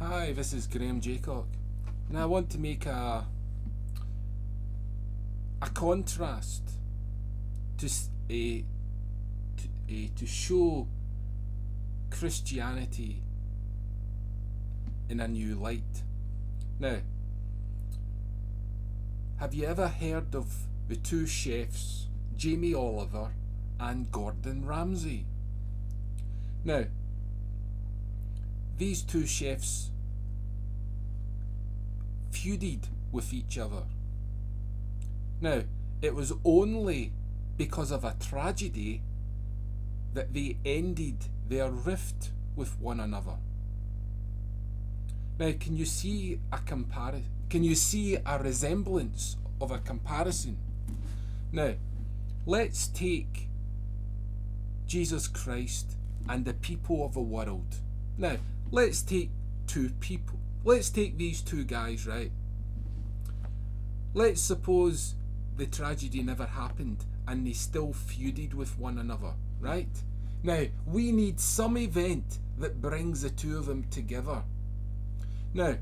Hi, this is Graham Jeacocke. Now I want to make a contrast to show Christianity in a new light. Now, have you ever heard of the two chefs, Jamie Oliver and Gordon Ramsay? Now, these two chefs feuded with each other. Now, it was only because of a tragedy that they ended their rift with one another. Now, can you see a Can you see a resemblance of a comparison? Now, let's take Jesus Christ and the people of the world. Now, let's take two people. Let's take these two guys, right? Let's suppose the tragedy never happened and they still feuded with one another, right? Now, we need some event that brings the two of them together. Now,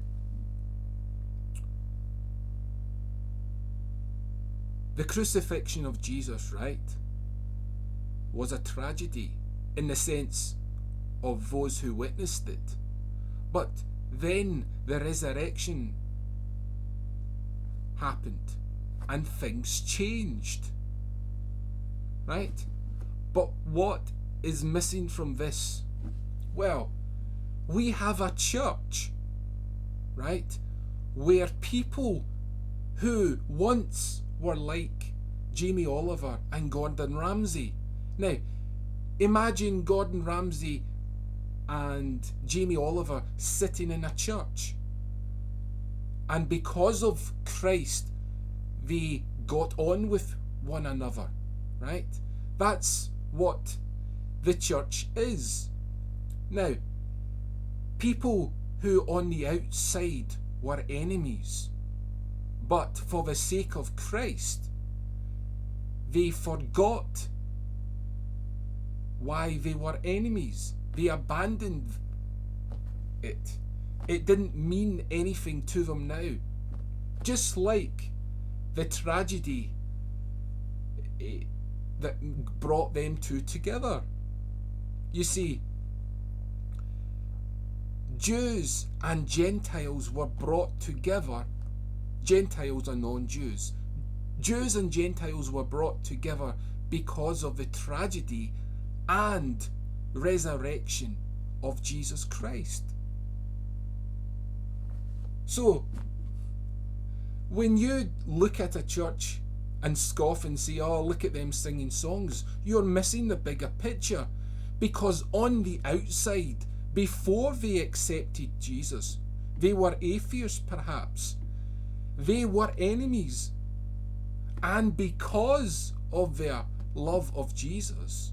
the crucifixion of Jesus, right, was a tragedy in the sense of those who witnessed it. But then the resurrection happened and things changed, right? But what is missing from this? Well, we have a church, right, where people who once were like Jamie Oliver and Gordon Ramsay. Now, imagine Gordon Ramsay and Jamie Oliver sitting in a church, and because of Christ they got on with one another, right? That's what the church is. Now, people who on the outside were enemies, but for the sake of Christ they forgot why they were enemies. They abandoned it. It didn't mean anything to them now. Just like the tragedy that brought them two together. You see, Jews and Gentiles were brought together. Gentiles and non-Jews. Jews and Gentiles were brought together because of the tragedy and resurrection of Jesus Christ. So, when you look at a church and scoff and say, oh, look at them singing songs, you're missing the bigger picture. Because on the outside, before they accepted Jesus, they were atheists perhaps. They were enemies. And because of their love of Jesus,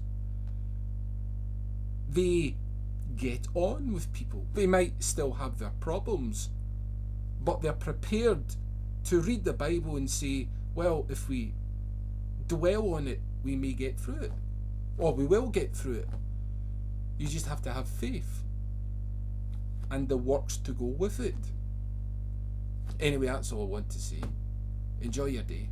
they get on with people. They might still have their problems, but they're prepared to read the Bible and say, well, if we dwell on it, we may get through it. Or we will get through it. You just have to have faith and the works to go with it. Anyway, that's all I want to say. Enjoy your day.